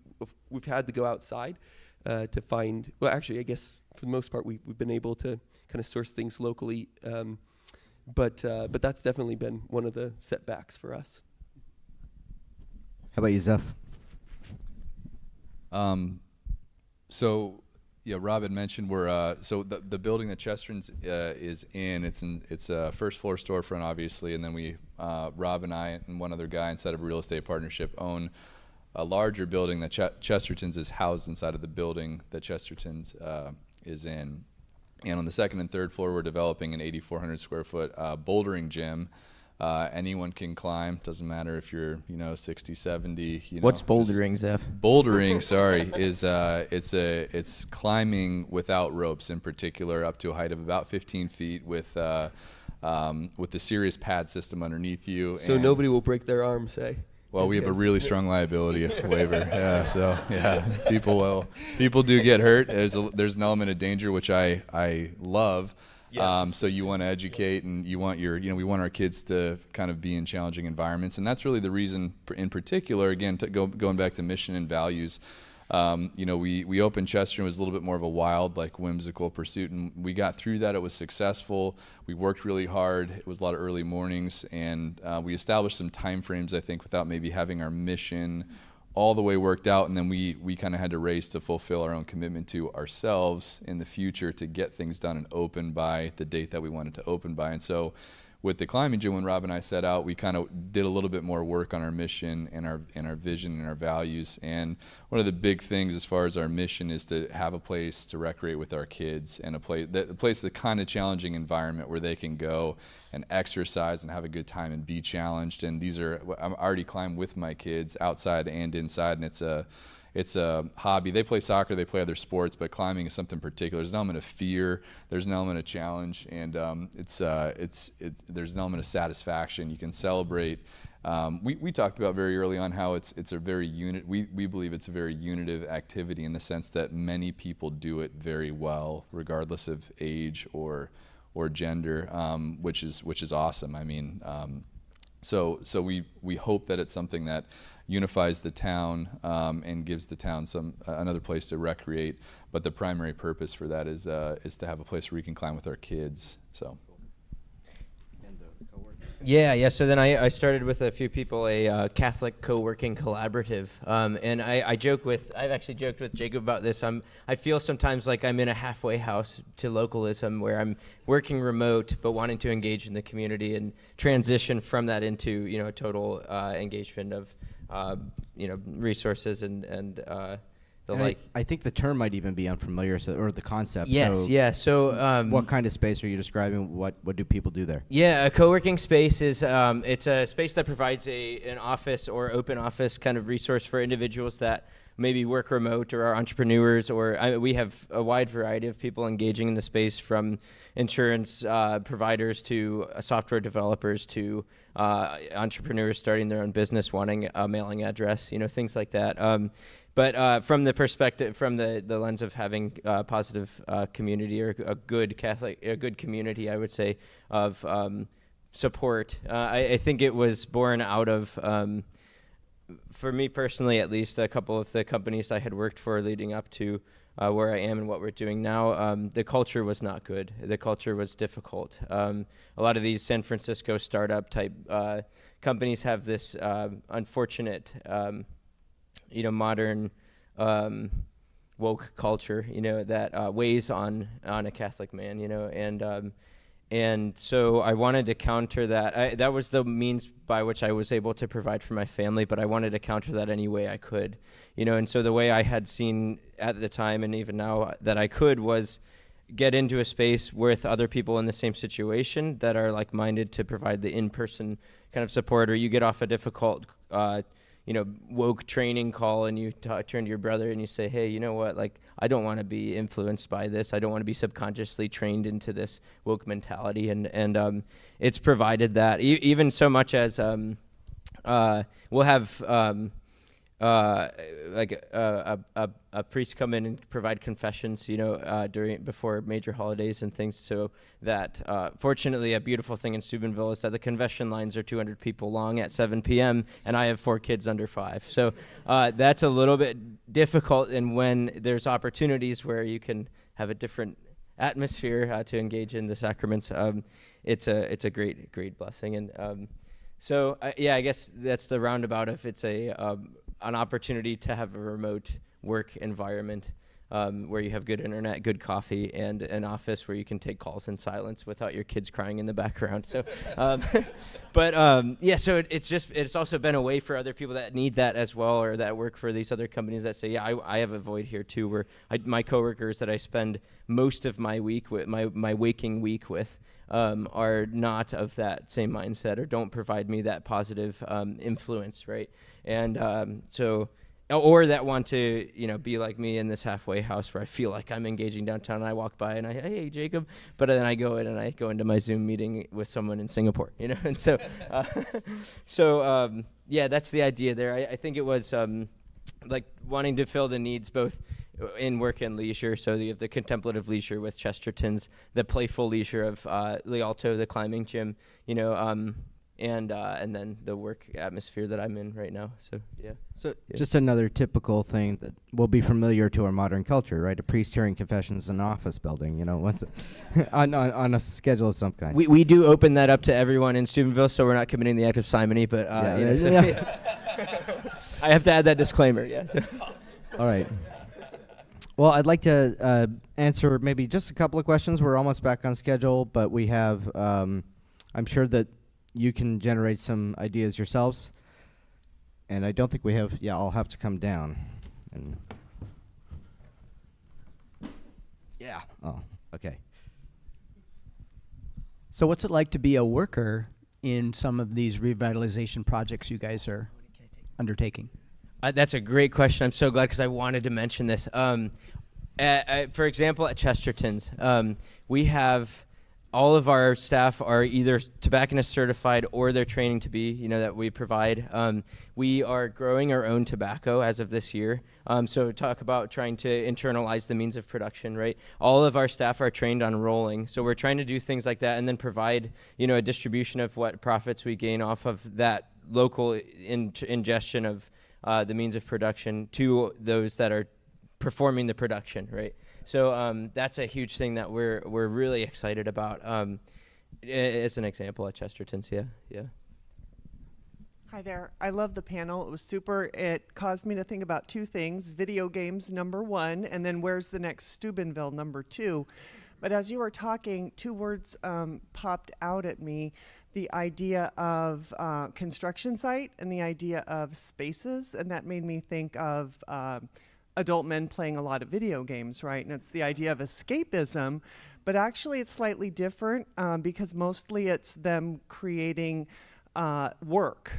we've had to go outside to find, well, actually, I guess for the most part, we've been able to kind of source things locally, but that's definitely been one of the setbacks for us. How about you, Zeph? So, yeah, Rob had mentioned we're so the building that Chesterton's is in. It's a first floor storefront, obviously, and then we Rob and I and one other guy inside of a real estate partnership own a larger building that Chesterton's is housed inside of the building that Chesterton's is in. And on the second and third floor, we're developing an 8,400 square foot bouldering gym. Anyone can climb. Doesn't matter if you're 60, 70. What's bouldering, Zeph? Bouldering, sorry, is it's climbing without ropes, in particular, up to a height of about 15 feet with the serious pad system underneath you. So and nobody will break their arm, say. well, we have a really strong liability waiver. Yeah, so yeah, people do get hurt. There's an element of danger, which I love. Yeah. So you want to educate, and you want we want our kids to kind of be in challenging environments, and that's really the reason, in particular. Again, going back to mission and values. We opened Chesterton. It was a little bit more of a wild, whimsical pursuit, and we got through that. It was successful. We worked really hard. It was a lot of early mornings, and we established some time frames, I think, without maybe having our mission all the way worked out, and then we kind of had to race to fulfill our own commitment to ourselves in the future to get things done and open by the date that we wanted to open by. And so with the climbing gym, when Rob and I set out, we kind of did a little bit more work on our mission and our vision and our values. And one of the big things as far as our mission is to have a place to recreate with our kids, and a place, the kind of challenging environment where they can go and exercise and have a good time and be challenged. And I already climb with my kids outside and inside, and it's a hobby. They play soccer, they play other sports, but climbing is something particular. There's an element of fear, there's an element of challenge, and there's an element of satisfaction. You can celebrate. We talked about very early on how it's a very we believe it's a very unitive activity, in the sense that many people do it very well, regardless of age or gender, which is awesome. I mean, so we hope that it's something that unifies the town and gives the town another place to recreate. But the primary purpose for that is to have a place where we can climb with our kids. So. Yeah. So then I started with a few people a Catholic co-working collaborative, and I've actually joked with Jacob about this. I feel sometimes like I'm in a halfway house to localism, where I'm working remote but wanting to engage in the community and transition from that into a total engagement of resources and the like. I think the term might even be unfamiliar, or the concept. Yes, yeah. So, what kind of space are you describing? What do people do there? Yeah, a co-working space is it's a space that provides an office or open office kind of resource for individuals that maybe work remote or are entrepreneurs, or we have a wide variety of people engaging in the space, from insurance providers to software developers to entrepreneurs starting their own business, wanting a mailing address, things like that. But from the perspective, from the lens of having positive community, or a good community, I would say, of support, I think it was born out of, for me personally at least, a couple of the companies I had worked for leading up to where I am and what we're doing now. The culture was not good. The culture was difficult. A lot of these San Francisco startup type companies have this unfortunate, modern woke culture, that weighs on a Catholic man, and so I wanted to counter that. That was the means by which I was able to provide for my family, but I wanted to counter that any way I could, and so the way I had seen at the time and even now that I could was get into a space with other people in the same situation that are like-minded to provide the in-person kind of support, or you get off a difficult woke training call and you turn to your brother and you say, hey, you know what, like, I don't want to be influenced by this. I don't want to be subconsciously trained into this woke mentality. And it's provided that even so much as we'll have a priest come in and provide confessions, before major holidays and things. So that, fortunately, a beautiful thing in Steubenville is that the confession lines are 200 people long at 7 p.m. and I have 4 kids under 5. So that's a little bit difficult. And when there's opportunities where you can have a different atmosphere to engage in the sacraments, it's a great blessing. And I guess that's the roundabout. If it's an opportunity to have a remote work environment where you have good internet, good coffee, and an office where you can take calls in silence without your kids crying in the background. So, so it's also been a way for other people that need that as well, or that work for these other companies that say, I have a void here too, where my coworkers that I spend most of my week with, my waking week with, are not of that same mindset or don't provide me that positive influence, right? And or that want to, be like me in this halfway house where I feel like I'm engaging downtown and I walk by and hey, Jacob, but then I go in and I go into my Zoom meeting with someone in Singapore, and so, that's the idea there. I think it was like wanting to fill the needs both in work and leisure. So you have the contemplative leisure with Chesterton's, the playful leisure of Lialto, the climbing gym, and then the work atmosphere that I'm in right now. So Just another typical thing that will be familiar to our modern culture, right? A priest hearing confessions in an office building, once on a schedule of some kind. We do open that up to everyone in Steubenville, so we're not committing the act of simony, but I have to add that disclaimer. Yeah. So. All right. Well, I'd like to answer maybe just a couple of questions. We're almost back on schedule, but we have, I'm sure that you can generate some ideas yourselves. And I don't think we have, I'll have to come down. Okay. So what's it like to be a worker in some of these revitalization projects you guys are undertaking? That's a great question. I'm so glad because I wanted to mention this. For example, at Chesterton's, we have all of our staff are either tobacconist certified or they're training to be, that we provide. We are growing our own tobacco as of this year. So talk about trying to internalize the means of production, right? All of our staff are trained on rolling. So we're trying to do things like that and then provide, a distribution of what profits we gain off of that local ingestion of the means of production to those that are performing the production, right? So that's a huge thing that we're really excited about. As an example at Chesterton's, yeah. Hi there. I love the panel. It was super. It caused me to think about 2 things: video games, number 1, and then where's the next Steubenville, number 2. But as you were talking, 2 words popped out at me. The idea of construction site and the idea of spaces, and that made me think of adult men playing a lot of video games, right? And it's the idea of escapism, but actually it's slightly different because mostly it's them creating work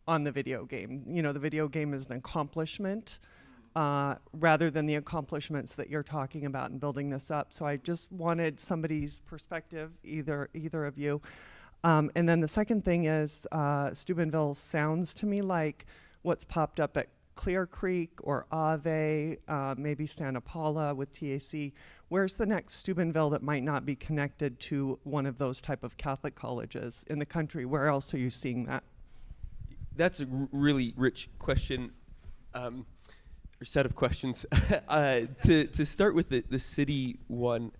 on the video game. The video game is an accomplishment rather than the accomplishments that you're talking about in building this up. So I just wanted somebody's perspective, either of you. And then the second thing is Steubenville sounds to me like what's popped up at Clear Creek or Ave, maybe Santa Paula with TAC. Where's the next Steubenville that might not be connected to one of those type of Catholic colleges in the country? Where else are you seeing that? That's a really rich question, or set of questions. To start with the city one,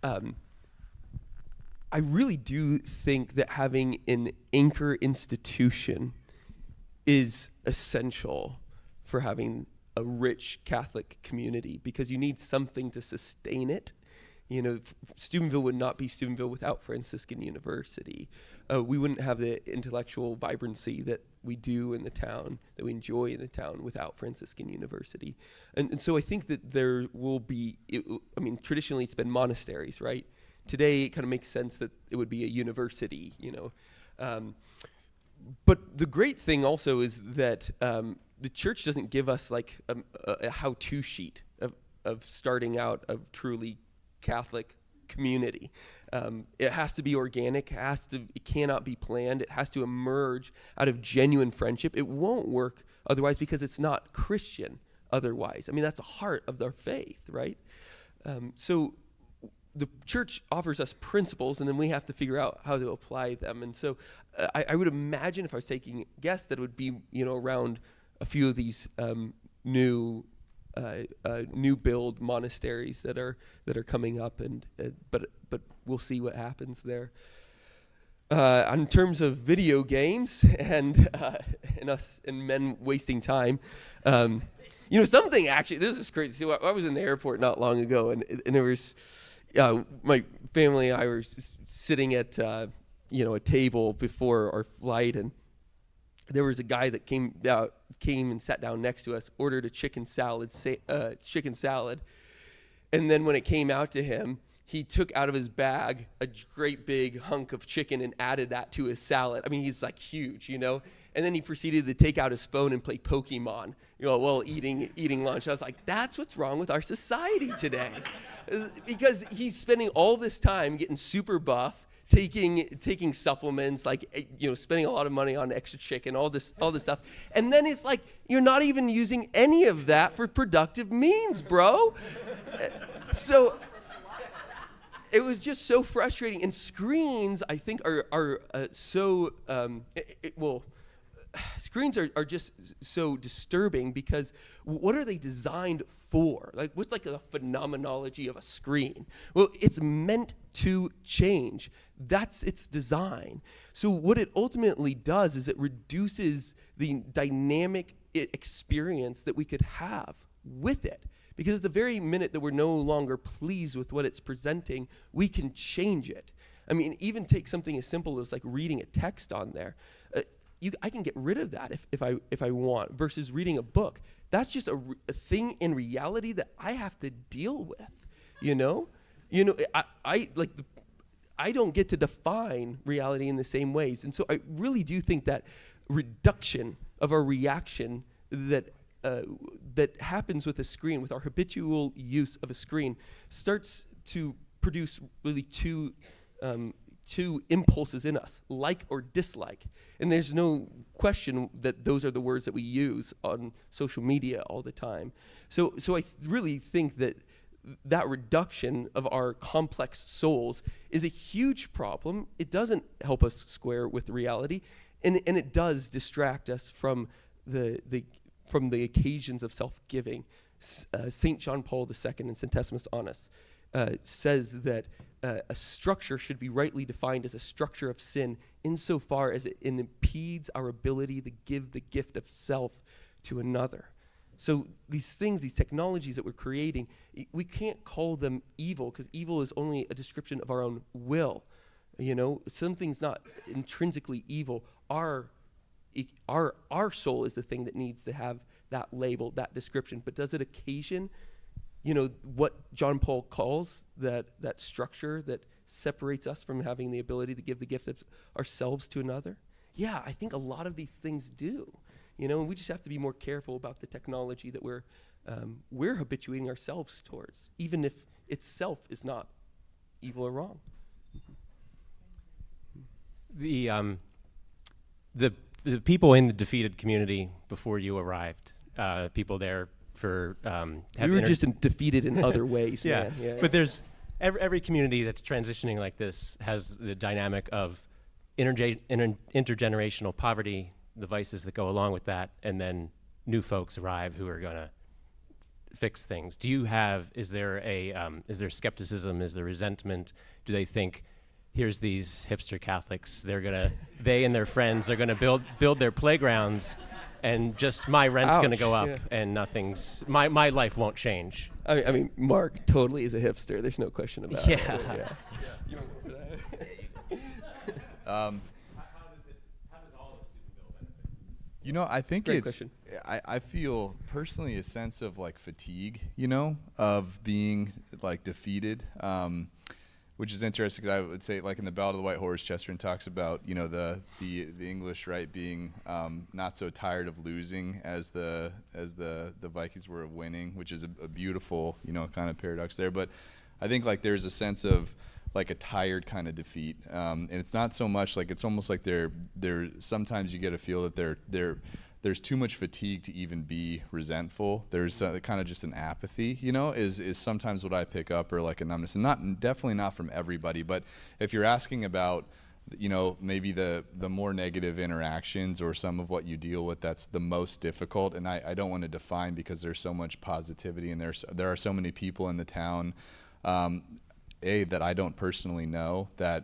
I really do think that having an anchor institution is essential for having a rich Catholic community, because you need something to sustain it. You know, Steubenville would not be Steubenville without Franciscan University. We wouldn't have the intellectual vibrancy that we do in the town, that we enjoy in the town, without Franciscan University. And so I think that there will be, traditionally it's been monasteries, right? Today it kind of makes sense that it would be a university, you know. But the great thing also is that the church doesn't give us like a how-to sheet of starting out a truly Catholic community. It has to be organic. It cannot be planned. It has to emerge out of genuine friendship. It won't work otherwise, because it's not Christian otherwise. I mean, that's the heart of their faith, right? So the church offers us principles, and then we have to figure out how to apply them. And so I would imagine, if I was taking a guess, that it would be, you know, around a few of these new build monasteries that are coming up, and but we'll see what happens there. In terms of video games and us and men wasting time, you know, something actually, this is crazy. So I was in the airport not long ago, and there was my family and I were sitting at a table before our flight, and there was a guy that came and sat down next to us, ordered a chicken salad, and then when it came out to him, he took out of his bag a great big hunk of chicken and added that to his salad. I mean, he's like huge, you know? And then he proceeded to take out his phone and play Pokemon, you know, while eating lunch. I was like, that's what's wrong with our society today. Because he's spending all this time getting super buff, taking supplements, like, you know, spending a lot of money on extra chicken, all this stuff. And then it's like, you're not even using any of that for productive means, bro. So it was just so frustrating. And screens, I think, are screens are just so disturbing, because what are they designed for? Like, what's like the phenomenology of a screen? Well, it's meant to change. That's its design. So what it ultimately does is it reduces the dynamic experience that we could have with it. Because at the very minute that we're no longer pleased with what it's presenting, we can change it. I mean, even take something as simple as like reading a text on there. I can get rid of that if I want, versus reading a book. That's just a thing in reality that I have to deal with. You know, I don't get to define reality in the same ways, and so I really do think that reduction of our reaction that happens with a screen, with our habitual use of a screen, starts to produce really two impulses in us, like or dislike. And there's no question that those are the words that we use on social media all the time. So I really think that reduction of our complex souls is a huge problem. It doesn't help us square with reality, and it does distract us from the occasions of self-giving. St. John Paul II in Centesimus Annus says that a structure should be rightly defined as a structure of sin insofar as it impedes our ability to give the gift of self to another. So these things, these technologies that we're creating, we can't call them evil, because evil is only a description of our own will. You know, something's not intrinsically evil. Our soul is the thing that needs to have that label, that description. But does it occasion, you know, what John Paul calls that structure that separates us from having the ability to give the gift of ourselves to another? Yeah, I think a lot of these things do. You know, and we just have to be more careful about the technology that we're habituating ourselves towards, even if itself is not evil or wrong. The people in the defeated community before you arrived, people there for We were just defeated in other ways, yeah. man. Yeah, But there's every community that's transitioning like this has the dynamic of intergenerational poverty, the vices that go along with that, and then new folks arrive who are going to fix things. Is there skepticism? Is there resentment? Do they think, here's these hipster Catholics, they and their friends are gonna build their playgrounds, and just my rent's gonna go up, and my life won't change? I mean, Mark totally is a hipster. There's no question about it. Yeah. You know, I think Great question. I feel personally a sense of like fatigue, of being like defeated, which is interesting because I would say like in the Ballad of the White Horse, Chesterton talks about, the English, right, being not so tired of losing as the Vikings were of winning, which is a beautiful, kind of paradox there. But I think like there's a sense of like a tired kind of defeat, and it's not so much like, it's almost like they're sometimes you get a feel that there's too much fatigue to even be resentful. There's kind of just an apathy, is sometimes what I pick up, or like a numbness, and definitely not from everybody. But if you're asking about, maybe the more negative interactions or some of what you deal with, that's the most difficult. And I don't want to define, because there's so much positivity, and there are so many people in the town, that I don't personally know that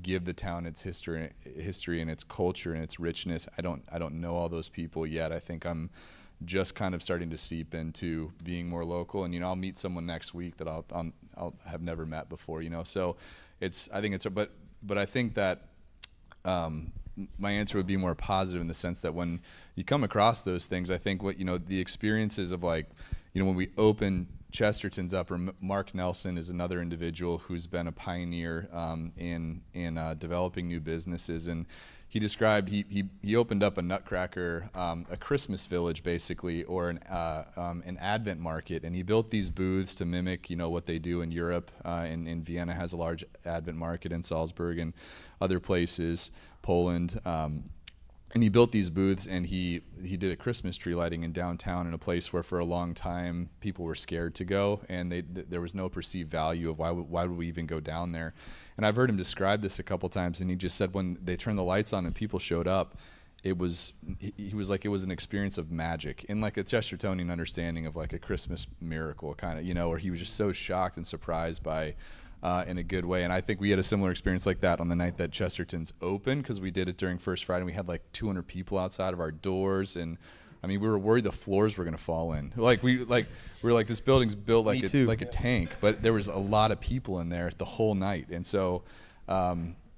give the town its history and its culture and its richness. I don't know all those people yet. I think I'm just kind of starting to seep into being more local, and I'll meet someone next week that I'll have never met before. So but I think that my answer would be more positive, in the sense that when you come across those things, I think what the experiences of like when we open Chesterton's up, or Mark Nelson is another individual who's been a pioneer in developing new businesses, and he described he opened up a Nutcracker, a Christmas village basically, or an Advent market, and he built these booths to mimic what they do in Europe. In Vienna has a large Advent market, in Salzburg and other places, Poland. And he built these booths, and he did a Christmas tree lighting in downtown, in a place where for a long time people were scared to go, and there was no perceived value of why would we even go down there. And I've heard him describe this a couple times, and he just said when they turned the lights on and people showed up, he was like, it was an experience of magic, in like a Chestertonian understanding of like a Christmas miracle kind of, where he was just so shocked and surprised by, in a good way. And I think we had a similar experience like that on the night that Chesterton's opened, because we did it during First Friday, and we had like 200 people outside of our doors, and I mean, we were worried the floors were gonna fall in. We were like, this building's built like a tank, but there was a lot of people in there the whole night, and so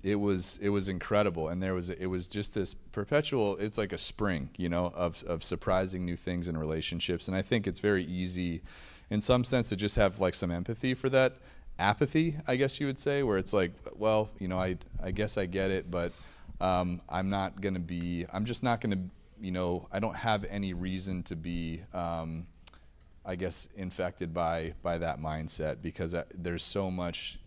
it was incredible. And it was just this perpetual, it's like a spring, of surprising new things and relationships. And I think it's very easy, in some sense, to just have like some empathy for that apathy, I guess you would say, where it's like, well, I guess I get it, but I'm just not gonna, I don't have any reason to be, I guess, infected by that mindset, because there's so much,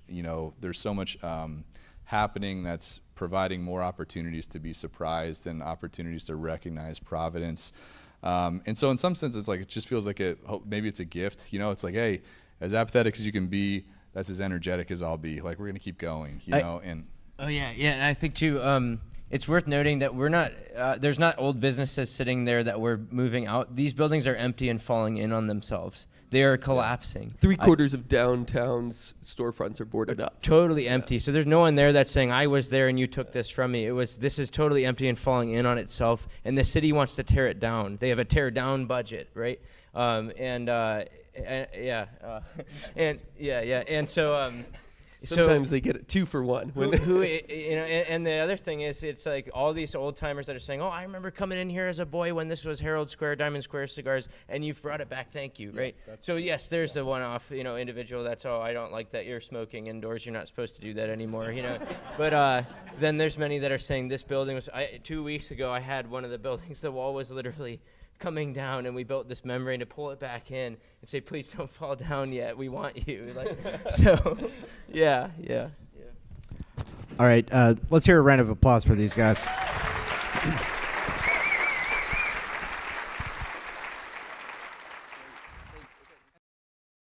happening that's providing more opportunities to be surprised and opportunities to recognize providence. And so in some sense, it's like, it just feels like maybe it's a gift, it's like, hey, as apathetic as you can be, that's as energetic as I'll be. Like, we're gonna keep going, and. Oh yeah, and I think too, it's worth noting that we're not, there's not old businesses sitting there that we're moving out. These buildings are empty and falling in on themselves. They are collapsing. 3/4 of downtown's storefronts are boarded up. Totally empty. So there's no one there that's saying, I was there and you took this from me. This is totally empty and falling in on itself, and the city wants to tear it down. They have a tear down budget, right? And so Sometimes they get it 2 for 1. And the other thing is, it's like all these old timers that are saying, oh, I remember coming in here as a boy when this was Herald Square, Diamond Square Cigars, and you've brought it back, thank you, right? So yes, there's the one-off, individual that's, oh, I don't like that you're smoking indoors, you're not supposed to do that anymore, But then there's many that are saying this building was, 2 weeks ago, I had one of the buildings, the wall was literally coming down, and we built this membrane to pull it back in and say, please don't fall down yet, we want you. So yeah. All right, let's hear a round of applause for these guys.